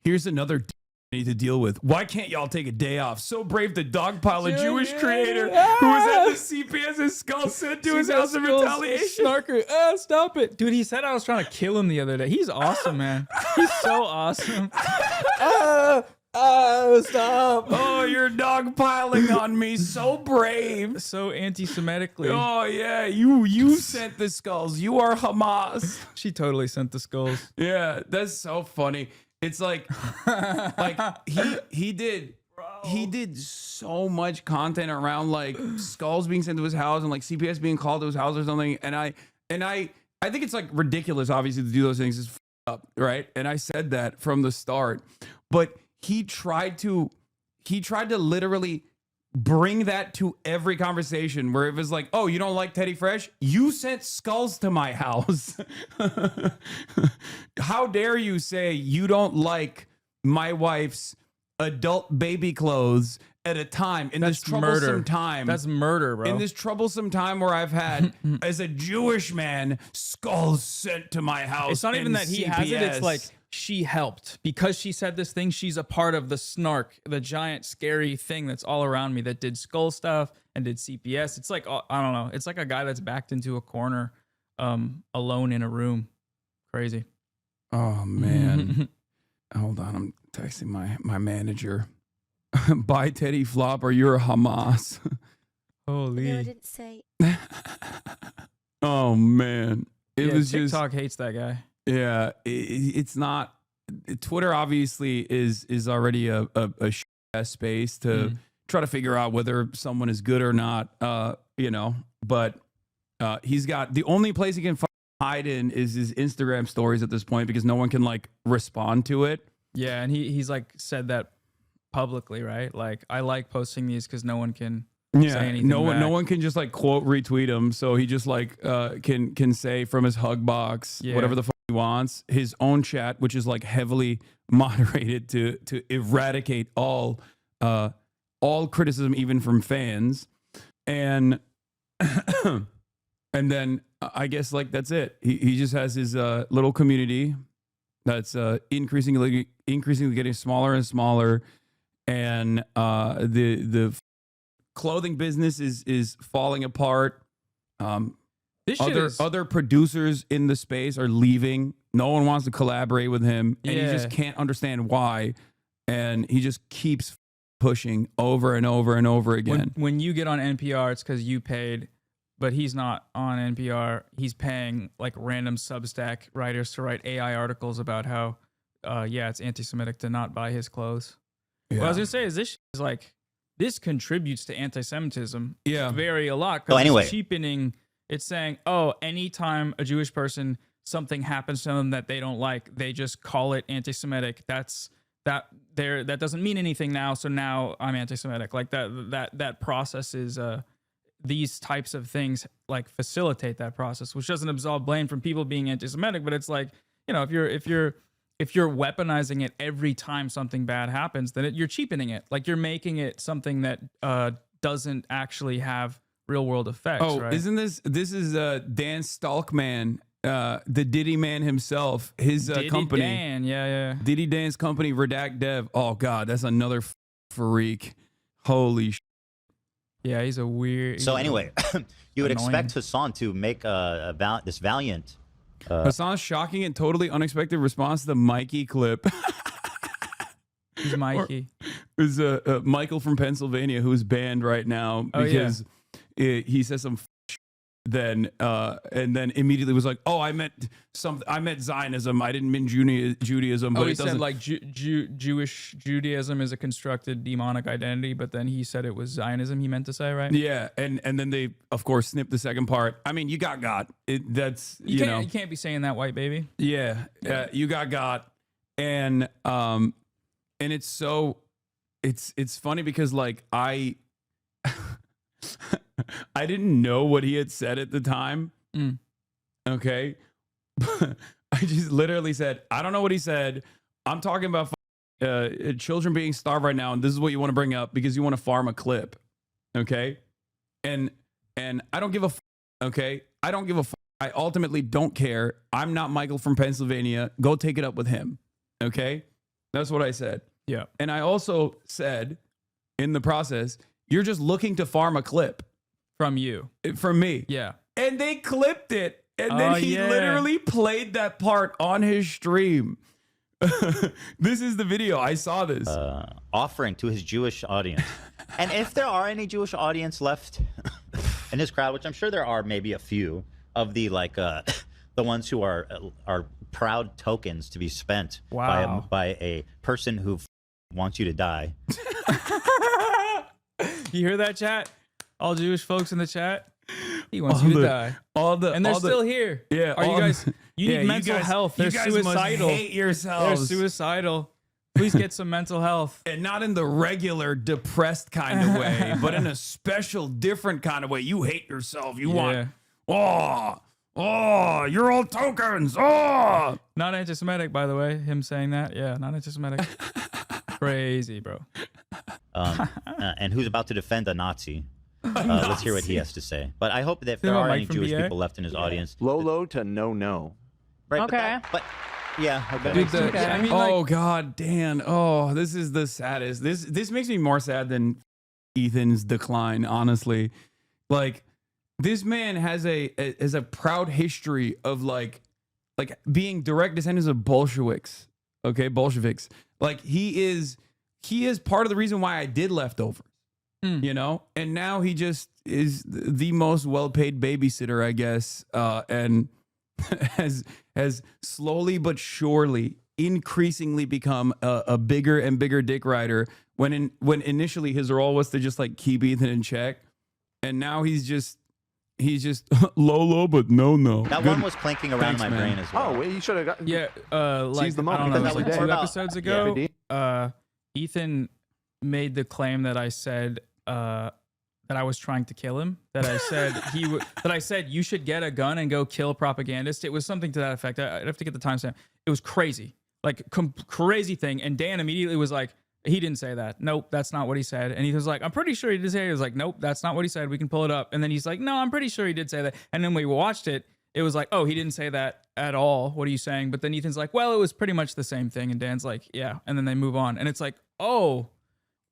Here's another I need to deal with. Why can't y'all take a day off? So brave to dogpile a Jewish creator who was at the CPS's skull sent to his house in retaliation. Snarker, stop it. Dude, he said I was trying to kill him the other day. He's awesome, man. He's so awesome. Stop. Oh, you're dogpiling on me. So brave. So anti-Semitically. Oh, yeah. You sent the skulls. You are Hamas. She totally sent the skulls. Yeah, that's so funny. It's like he did so much content around like skulls being sent to his house and like CPS being called to his house or something. And I think it's like ridiculous, obviously, to do those things. Is up, right? And I said that from the start, but he tried to literally bring that to every conversation where it was like, oh, you don't like Teddy Fresh? You sent skulls to my house. How dare you say you don't like my wife's adult baby clothes at a time in this troublesome time? That's murder, bro. In this troublesome time where I've had, as a Jewish man, skulls sent to my house. It's not even that he has it. It's like she helped because she said this thing. She's a part of the snark, the giant scary thing that's all around me that did skull stuff and did CPS. It's like, I don't know. It's like a guy that's backed into a corner, alone in a room. Crazy. Oh man. Hold on. I'm texting my manager. Buy Teddy Flop or you're a Hamas. Holy. No, I didn't say. Oh man. It was TikTok hates that guy. Yeah, it's not. Twitter obviously is already a space to try to figure out whether someone is good or not. But he's got the only place he can hide in is his Instagram stories at this point because no one can like respond to it. Yeah, and he's like said that publicly, right? Like I like posting these because no one can. Yeah, no one can just like quote retweet him. So he just like can say from his hug box whatever the fuck he wants. His own chat, which is like heavily moderated to eradicate all criticism, even from fans. And and then I guess like that's it. He just has his little community that's increasingly getting smaller and smaller, and the clothing business is falling apart. Other producers in the space are leaving. No one wants to collaborate with him, and he just can't understand why. And he just keeps pushing over and over and over again. When you get on NPR, it's because you paid, but he's not on NPR. He's paying like random Substack writers to write AI articles about how, it's anti-Semitic to not buy his clothes. Yeah. What I was gonna say is this contributes to anti-Semitism a lot. So anyway, it's cheapening. It's saying, anytime a Jewish person, something happens to them that they don't like, they just call it anti-Semitic. That doesn't mean anything now. So now I'm anti-Semitic. Like that process is, these types of things like facilitate that process, which doesn't absolve blame from people being anti-Semitic. But it's like, if you're weaponizing it every time something bad happens, then you're cheapening it. Like you're making it something that doesn't actually have real world effects. Oh, right? Isn't this is Dan Stalkman, the Diddy man himself, his Diddy company. Dan, yeah. Diddy Dan's company, Redact Dev. Oh God, that's another freak. Holy shit. Yeah, he's a weird. So anyway, you would annoying. expect Hasan to make this Valiant. Hasan's shocking and totally unexpected response to the Mikey clip. Who's Mikey? It was Michael from Pennsylvania who's banned right now because he says some then and then immediately was like, "Oh, I meant Zionism. I didn't mean Judaism." But he it doesn't. said like Jewish Judaism is a constructed demonic identity, but then he said it was Zionism. He meant to say, right? Yeah, and then they of course snipped the second part. I mean, you got God. That's you know you can't be saying that, white baby. Yeah, you got God, and it's so it's funny because like I didn't know what he had said at the time. Okay. I just literally said, I don't know what he said. I'm talking about children being starved right now. And this is what you want to bring up because you want to farm a clip. Okay. And I don't give a okay. I don't give a I ultimately don't care. I'm not Michael from Pennsylvania. Go take it up with him. Okay. That's what I said. Yeah. And I also said in the process, you're just looking to farm a clip From you. from me. Yeah. And they clipped it. And then he literally played that part on his stream. This is the video. I saw this. Offering to his Jewish audience. And if there are any Jewish audience left in his crowd, which I'm sure there are, maybe a few of the the ones who are proud tokens to be spent by a person who wants you to die. You hear that, chat? All Jewish folks in the chat. He wants you to die. And they're still here. Yeah. Are you guys? You need mental health. They're suicidal. Hate yourselves. They're suicidal. Please get some mental health. And not in the regular depressed kind of way, but in a special, different kind of way. You hate yourself. You want, you're all tokens. Oh. Not anti-Semitic, by the way. Him saying that. Yeah, not anti-Semitic. Crazy, bro. And who's about to defend a Nazi? Let's hear what he has to say. But I hope that if there are any Jewish people left in his audience. Lolo to no. Right, Okay. But yeah. Okay. Dude, I mean, Oh God, Dan. Oh, this is the saddest. This makes me more sad than Ethan's decline, honestly. Like, this man has a proud history of like being direct descendants of Bolsheviks. Okay, Bolsheviks. Like, he is part of the reason why I did Leftovers. You know, and now he just is the most well-paid babysitter, I guess, and has slowly but surely, increasingly become a bigger and bigger dick rider. When initially his role was to just like keep Ethan in check, and now he's just Lolo, but no. That one was clanking around in my brain as well. Oh, you should have got. yeah, like the I moment. don't know, That was like more 2 about- episodes ago, Ethan made the claim that I said that I was trying to kill him. That I said that I said you should get a gun and go kill propagandists. It was something to that effect. I'd have to get the timestamp. It was crazy, like crazy thing. And Dan immediately was like, he didn't say that. Nope, that's not what he said. And he was like, I'm pretty sure he did say it. He was like, nope, that's not what he said. We can pull it up. And then he's like, no, I'm pretty sure he did say that. And then we watched it. It was like, oh, he didn't say that at all. What are you saying? But then Ethan's like, well, it was pretty much the same thing. And Dan's like, yeah. And then they move on. And it's like, oh,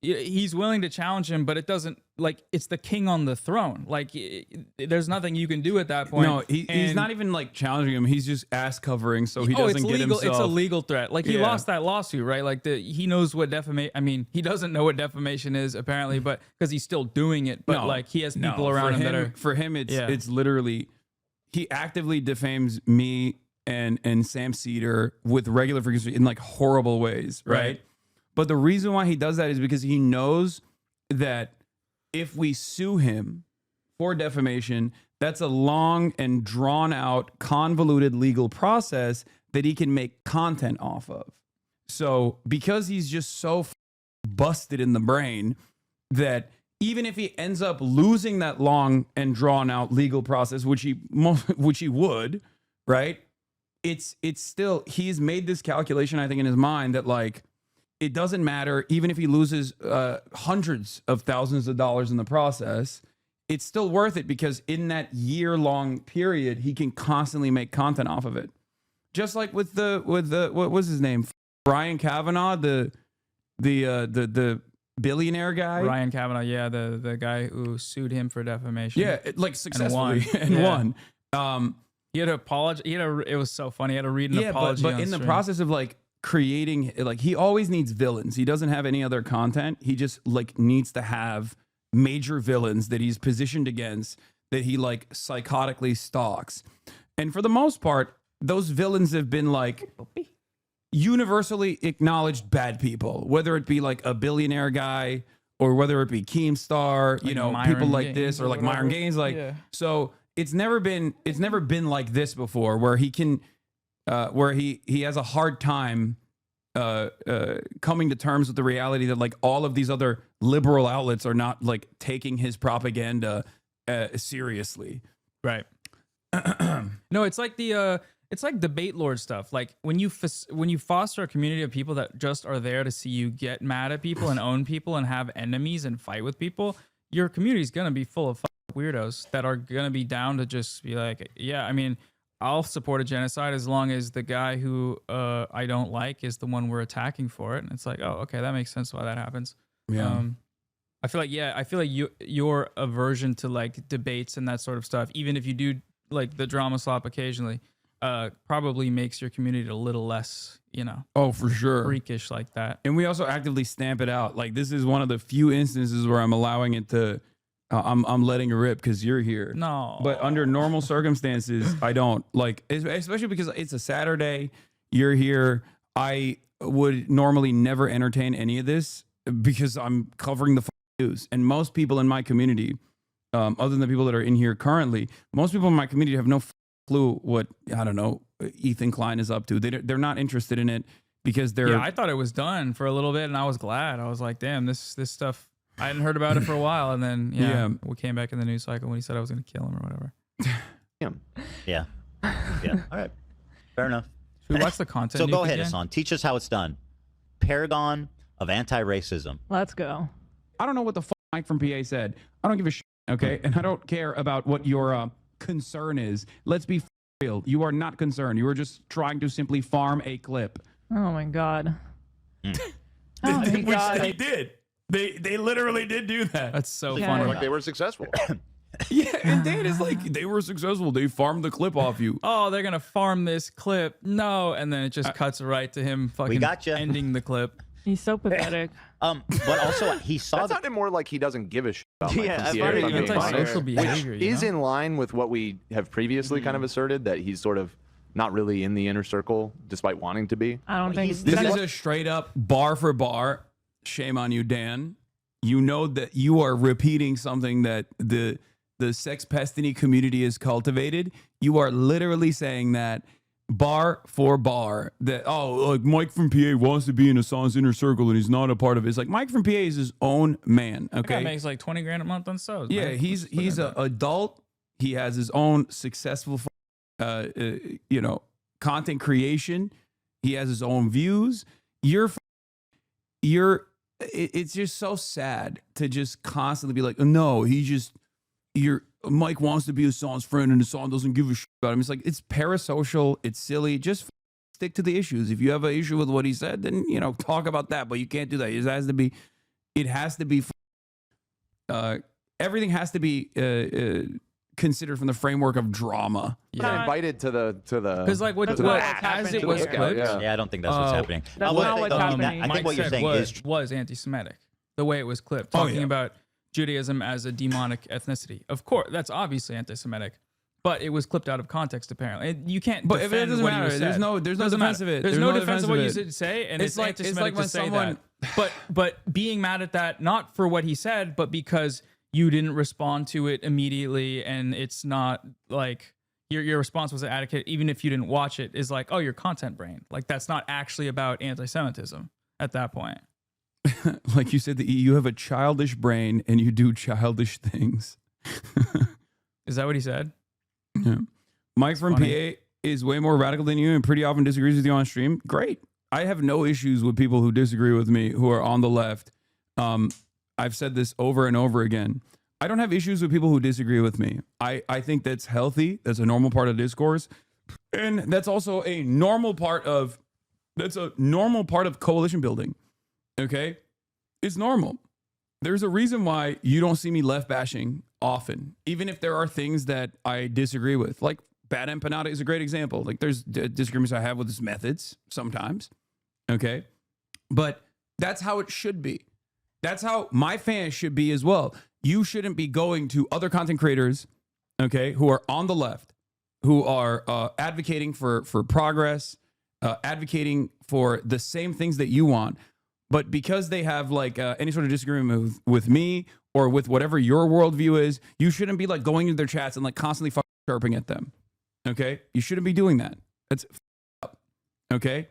he's willing to challenge him, but it doesn't, like, it's the king on the throne. Like, there's nothing you can do at that point. No, he's not even like challenging him. He's just ass covering so he doesn't get legal, himself. It's a legal threat. Like, he lost that lawsuit, right? Like, he knows what defamation. I mean, he doesn't know what defamation is apparently, but because he's still doing it. But like, he has people around him that are. For him, it's literally, he actively defames me and Sam Cedar with regular frequency in like horrible ways, right? But the reason why he does that is because he knows that if we sue him for defamation, that's a long and drawn out, convoluted legal process that he can make content off of. So because he's just so busted in the brain that even if he ends up losing that long and drawn out legal process, which he would, right? It's still, he's made this calculation, I think, in his mind that like, it doesn't matter, even if he loses hundreds of thousands of dollars in the process, it's still worth it because in that year-long period, he can constantly make content off of it. Just like with the what was his name, Brian Kavanaugh, the billionaire guy, Ryan Kavanaugh, yeah, the guy who sued him for defamation. Yeah, like successfully and won. He had to apologize. It was so funny. He had to read an apology. But in the process of like creating, like, he always needs villains. He doesn't have any other content. He just like needs to have major villains that he's positioned against, that he like psychotically stalks. And for the most part, those villains have been like universally acknowledged bad people, whether it be like a billionaire guy or whether it be Keemstar, you know, Myron people like Gaines this, or like Myron Gaines. Like, so it's never been like this before, where he can, where he has a hard time coming to terms with the reality that like all of these other liberal outlets are not like taking his propaganda seriously. Right. No, it's like it's like debate lord stuff. Like when you foster a community of people that just are there to see you get mad at people and own people and have enemies and fight with people, your community is gonna be full of weirdos that are gonna be down to just be like, yeah. I mean, I'll support a genocide as long as the guy who I don't like is the one we're attacking for it. And it's like, oh, okay, that makes sense why that happens. Yeah. I feel like your aversion to like debates and that sort of stuff, even if you do like the drama slop occasionally, probably makes your community a little less, Oh, for sure. freakish like that. And we also actively stamp it out. Like, this is one of the few instances where I'm allowing it to, I'm letting it rip because you're here. No. But under normal circumstances, I don't. Like, especially because it's a Saturday, you're here. I would normally never entertain any of this because I'm covering the news. And most people in my community, other than the people that are in here currently, most people in my community have no clue what, I don't know, Ethan Klein is up to. They're not interested in it because they're... Yeah, I thought it was done for a little bit, and I was glad. I was like, damn, this stuff... I hadn't heard about it for a while, and then we came back in the news cycle when he said I was going to kill him or whatever. Yeah. All right. Fair enough. Should we watch the content? So go ahead, again? Hasan. Teach us how it's done. Paragon of anti-racism. Let's go. I don't know what the Mike from PA said. I don't give a shit, okay? And I don't care about what your concern is. Let's be real. You are not concerned. You are just trying to simply farm a clip. Oh my god. Oh my Which god. they did. They literally did do that. That's so Yeah. funny. Like they were successful. Yeah, and Dan is like, they were successful. They farmed the clip off you. Oh, they're gonna farm this clip. No, and then it just cuts right to him fucking gotcha. ending the clip. He's so pathetic. But also he saw That the sounded more like he doesn't give a shit about Mike Yeah, from I've PA, heard if I'm being antisocial honest. behavior, Which you is know? in line with what we have previously kind of asserted, that he's sort of not really in the inner circle despite wanting to be. I don't think he's- This that- is a straight up bar for bar. Shame on you, Dan. You know that you are repeating something that the sex pestiny community has cultivated. You are literally saying that bar for bar, that, oh, like Mike from PA wants to be in Hasan's inner circle and he's not a part of it. It's like Mike from PA is his own man. That guy Okay. makes like 20 grand a month on subs. Yeah, man. he's an adult. He has his own successful, content creation. He has his own views. It's just so sad to just constantly be like, no, Mike wants to be Hasan's friend and Hasan doesn't give a shit about him. It's like, it's parasocial. It's silly. Just stick to the issues. If you have an issue with what he said, then, talk about that, but you can't do that. It has to be, everything has to be considered from the framework of drama. Yeah. Invited to the Because like what That's to not the- what's as it happening was here. clipped, Yeah, I don't think that's what's happening. That's Well, not what's I mean, happening. I think what you're saying is was anti-Semitic. The way it was clipped, Oh, talking yeah. about Judaism as a demonic ethnicity. Of course, that's obviously anti-Semitic, but it was clipped out of context apparently. And you can't. But if it defend doesn't what you matter, said. there's no Doesn't defense matter. of it. There's no defense of what you say, and it's like anti-Semitic when to say someone- that. But being mad at that, not for what he said, but because you didn't respond to it immediately, and it's not like your response was adequate, even if you didn't watch it, is like, oh, you're content brain. Like that's not actually about anti-Semitism at that point. Like you said, you have a childish brain and you do childish things. Is that what he said? Yeah. Mike from funny. PA is way more radical than you and pretty often disagrees with you on stream. Great. I have no issues with people who disagree with me who are on the left. I've said this over and over again. I don't have issues with people who disagree with me. I think that's healthy. That's a normal part of discourse. And that's also a normal part of coalition building. Okay? It's normal. There's a reason why you don't see me left bashing often, even if there are things that I disagree with. Like Bad Empanada is a great example. Like there's disagreements I have with his methods sometimes. Okay? But that's how it should be. That's how my fans should be as well. You shouldn't be going to other content creators, okay, who are on the left, who are advocating for progress, advocating for the same things that you want. But because they have like any sort of disagreement with me or with whatever your worldview is, you shouldn't be like going into their chats and like constantly fucking chirping at them. Okay? You shouldn't be doing that. That's up. Okay?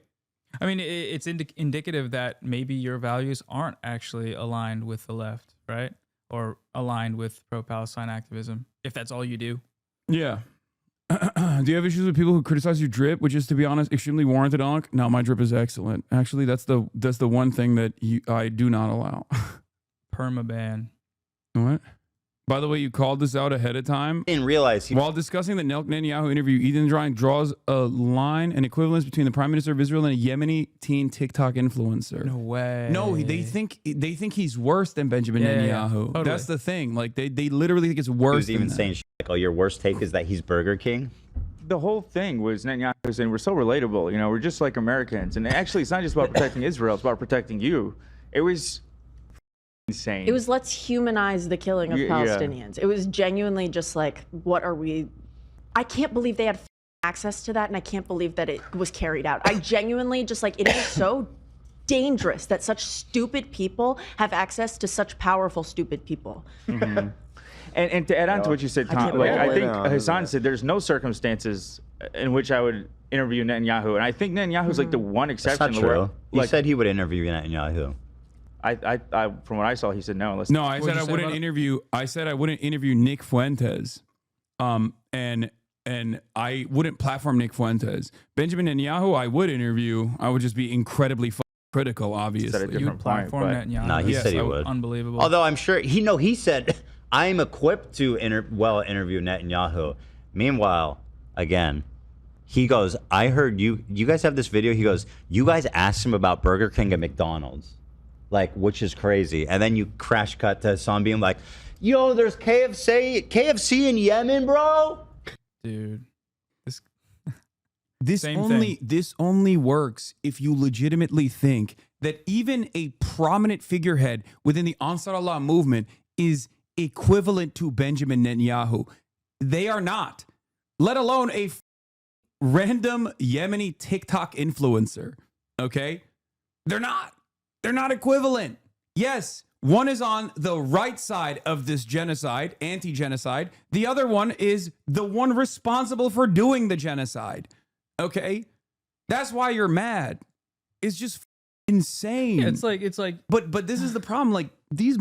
I mean, it's indicative that maybe your values aren't actually aligned with the left, right? Or aligned with pro-Palestine activism, if that's all you do. Yeah. Do you have issues with people who criticize your drip, which is, to be honest, extremely warranted? No, my drip is excellent. Actually, that's the one thing that I do not allow. Permaban. What? By the way, you called this out ahead of time. Didn't realize he. While discussing the Netanyahu interview, Ethan Klein draws a line, an equivalence between the Prime Minister of Israel and a Yemeni teen TikTok influencer. No way. No, they think he's worse than Benjamin Yeah, Netanyahu. Totally. That's the thing. Like they literally think it's worse. He was even than saying, like, "Oh, your worst take is that he's Burger King." The whole thing was Netanyahu saying we're so relatable. You know, we're just like Americans. And actually, it's not just about protecting Israel. It's about protecting you. It was insane. It was let's humanize the killing of Yeah. Palestinians. It was genuinely just like, what are we? I can't believe they had access to that, and I can't believe that it was carried out. I genuinely just like, it is so dangerous that such stupid people have access to such powerful stupid people. And to add on to what you said, Tom, can't like believe I it. think No, Hasan said there's no circumstances in which I would interview Netanyahu, and I think Netanyahu's like the one That's exception. not where, true. He like, said he would interview Netanyahu. I, from what I saw, he said no. Unless No, I What'd said you I say wouldn't about it? interview. I said I wouldn't interview Nick Fuentes, and I wouldn't platform Nick Fuentes. Benjamin Netanyahu, I would interview. I would just be incredibly critical, obviously. Said a different You point, platform but- Netanyahu. No, he Yes, said he I would. Unbelievable. Although I'm sure he said, "I'm equipped to interview Netanyahu." Meanwhile, again, he goes, "I heard you guys have this video." He goes, "You guys asked him about Burger King and McDonald's, like, which is crazy." And then you crash cut to Hasan being like, "Yo, there's KFC in Yemen, bro." Dude. This Same this only works if you legitimately think that even a prominent figurehead within the Ansar Allah movement is equivalent to Benjamin Netanyahu. They are not, let alone a random Yemeni TikTok influencer. Okay? They're not. They're not equivalent. Yes, one is on the right side of this genocide, anti-genocide. The other one is the one responsible for doing the genocide. Okay? That's why you're mad. It's just insane. Yeah, it's like But this is the problem. Like, these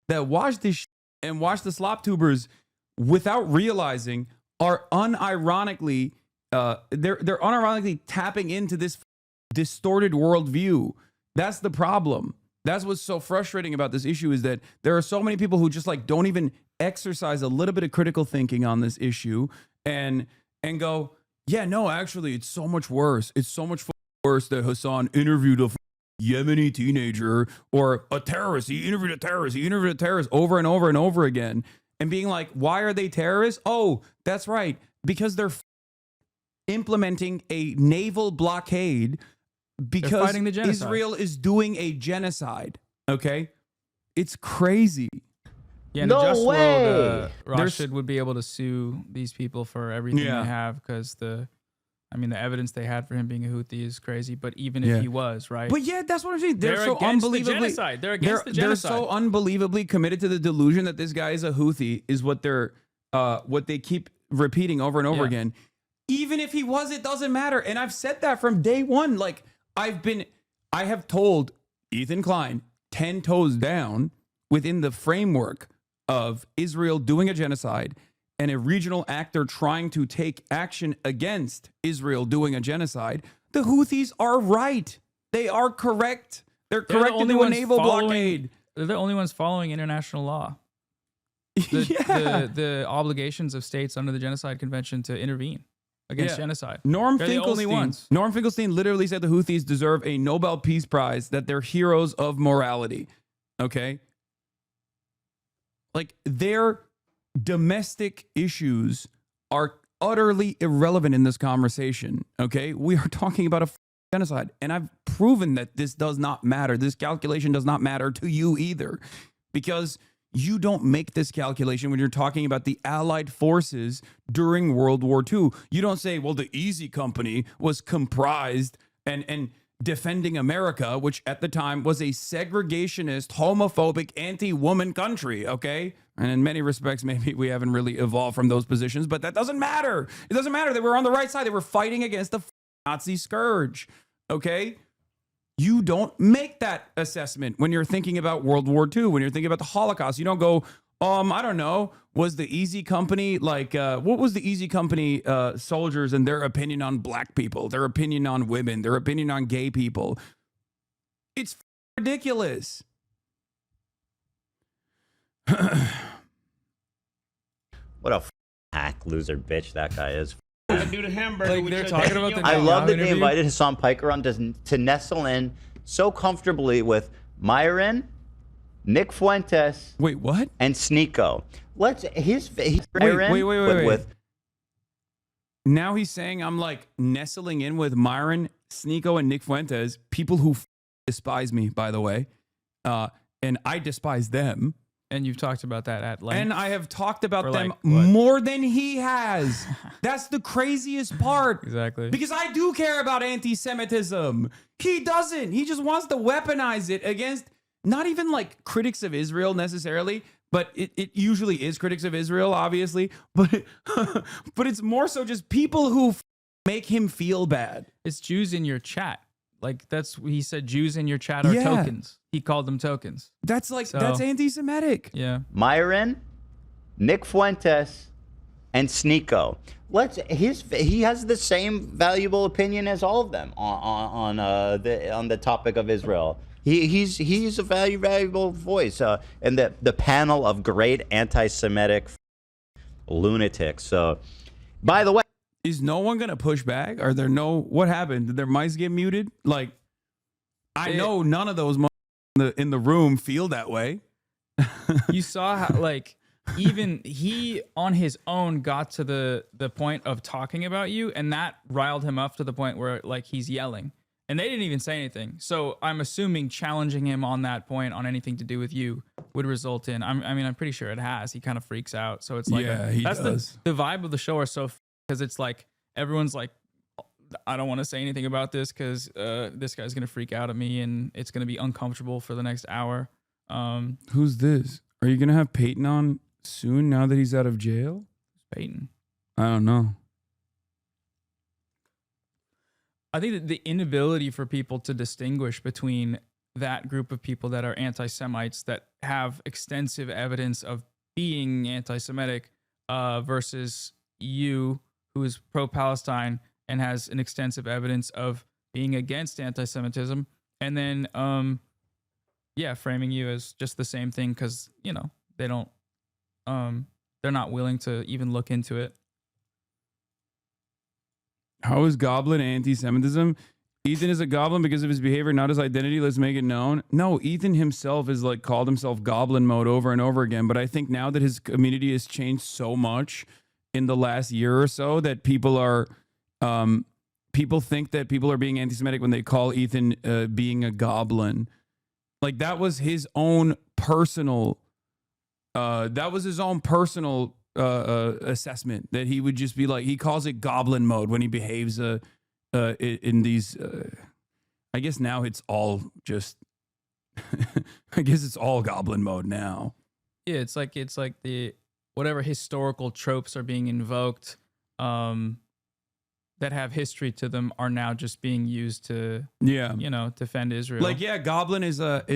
that watch this and watch the slop tubers without realizing are unironically they're unironically tapping into this distorted worldview. That's the problem. That's what's so frustrating about this issue, is that there are so many people who just like don't even exercise a little bit of critical thinking on this issue and go, yeah, no, actually, it's so much worse. It's so much worse that Hasan interviewed a Yemeni teenager or a terrorist. He interviewed a terrorist. He interviewed a terrorist over and over and over again. And being like, why are they terrorists? Oh, that's right. Because they're implementing a naval blockade because fighting the genocide. Israel is doing a genocide. Okay? It's crazy. Yeah, in No the just way. world, There's- Rashid would be able to sue these people for everything Yeah. they have, because the evidence they had for him being a Houthi is crazy. But even Yeah. if he was, right? But yeah, that's what I'm saying. They're so against the unbelievably genocide. They're against the genocide. They're so unbelievably committed to the delusion that this guy is a Houthi, is what they keep repeating over and over Yeah. again. Even if he was, it doesn't matter. And I've said that from day one. Like, I have told Ethan Klein 10 toes down within the framework of Israel doing a genocide and a regional actor trying to take action against Israel doing a genocide. The Houthis are right. They are correct. They're They're the correct to only do a ones naval following- blockade. They're the only ones following international law. Yeah. The obligations of states under the Genocide Convention to intervene against Yeah. genocide. Norm They're the only ones. Finkelstein literally said the Houthis deserve a Nobel Peace Prize, that they're heroes of morality. Okay? Like, their domestic issues are utterly irrelevant in this conversation. Okay? We are talking about a genocide. And I've proven that this does not matter. This calculation does not matter to you either. Because you don't make this calculation when you're talking about the Allied forces during World War II. You don't say, well, the Easy Company was comprised and defending America, which at the time was a segregationist, homophobic, anti-woman country, okay? And in many respects, maybe we haven't really evolved from those positions, but that doesn't matter. It doesn't matter. They were on the right side. They were fighting against the Nazi scourge, okay? You don't make that assessment when you're thinking about World War II, when you're thinking about the Holocaust. You don't go, I don't know, was the Easy Company, like, what was the Easy Company soldiers and their opinion on black people, their opinion on women, their opinion on gay people? It's ridiculous. What a hack loser bitch that guy is. Do the hamburger Like with they're your talking dick about in the your I mouth. love that they interview? invited Hasan Piker on to nestle in so comfortably with Myron, Nick Fuentes, Wait, what? and Sneeko. He's Wait. with Now he's saying I'm like nestling in with Myron, Sneeko, and Nick Fuentes, people who despise me, by the way. And I despise them. And you've talked about that at length. And I have talked about For them like, what? more than he has. That's the craziest part. Exactly. Because I do care about anti-Semitism. He doesn't. He just wants to weaponize it against not even like critics of Israel necessarily, but it usually is critics of Israel, obviously. But but it's more so just people who make him feel bad. It's Jews in your chat. Like that's he said. Jews in your chat are Yeah. tokens. He called them tokens. That's like So- that's anti-Semitic. Yeah. Myron, Nick Fuentes, and Sneeko. He has the same valuable opinion as all of them on the topic of Israel. He's a valuable voice in the panel of great anti-Semitic lunatics. So, by the way, Is no one gonna push back? Are there no? What happened? Did their mics get muted? Like, I know none of those in the room feel that way. You saw how like even he on his own got to the point of talking about you, and that riled him up to the point where like he's yelling, and they didn't even say anything. So I'm assuming challenging him on that point on anything to do with you would result in. I'm pretty sure it has. He kind of freaks out. So it's like Yeah, he does. The vibe of the show are so because it's like everyone's like, I don't want to say anything about this because this guy's gonna freak out at me and it's gonna be uncomfortable for the next hour. Who's this? Are you gonna have Peyton on soon now that he's out of jail? Peyton. I don't know. I think that the inability for people to distinguish between that group of people that are anti-Semites that have extensive evidence of being anti-Semitic versus you who is pro-Palestine and has an extensive evidence of being against anti-Semitism, and then framing you as just the same thing because they don't they're not willing to even look into it. How is Goblin anti-Semitism? Ethan is a goblin because of his behavior, not his identity. Let's make it known. No, Ethan himself is like called himself goblin mode over and over again. But I think now that his community has changed so much in the last year or so that people are, people think that people are being anti-Semitic when they call Ethan being a goblin. Like that was his own personal, assessment that he would just be like, he calls it goblin mode when he behaves in these I guess now it's all just I guess it's all goblin mode now. Yeah, it's like the whatever historical tropes are being invoked that have history to them are now just being used to defend Israel. Like goblin is like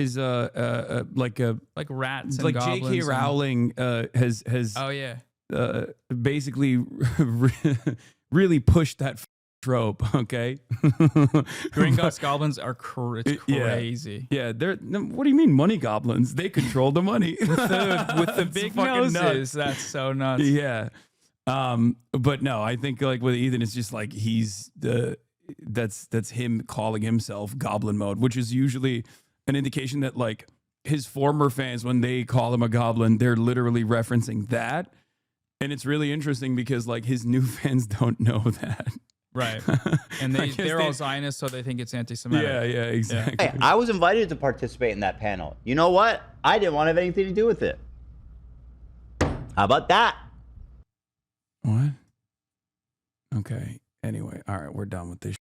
rats and like goblins J.K. Rowling has oh yeah basically really pushed that trope. Okay. Gringotts goblins are it's crazy. Yeah, they're what do you mean money goblins? They control the money with the big fucking noses. nuts. That's so nuts. Yeah. But no, I think like with Ethan, it's just like that's him calling himself goblin mode, which is usually an indication that like his former fans, when they call him a goblin, they're literally referencing that. And it's really interesting because like his new fans don't know that. Right. And they're all Zionists, so they think it's anti-Semitic. Yeah, exactly. hey, I was invited to participate in that panel. You know what? I didn't want to have anything to do with it. How about that? What? Okay. Anyway, all right, we're done with this.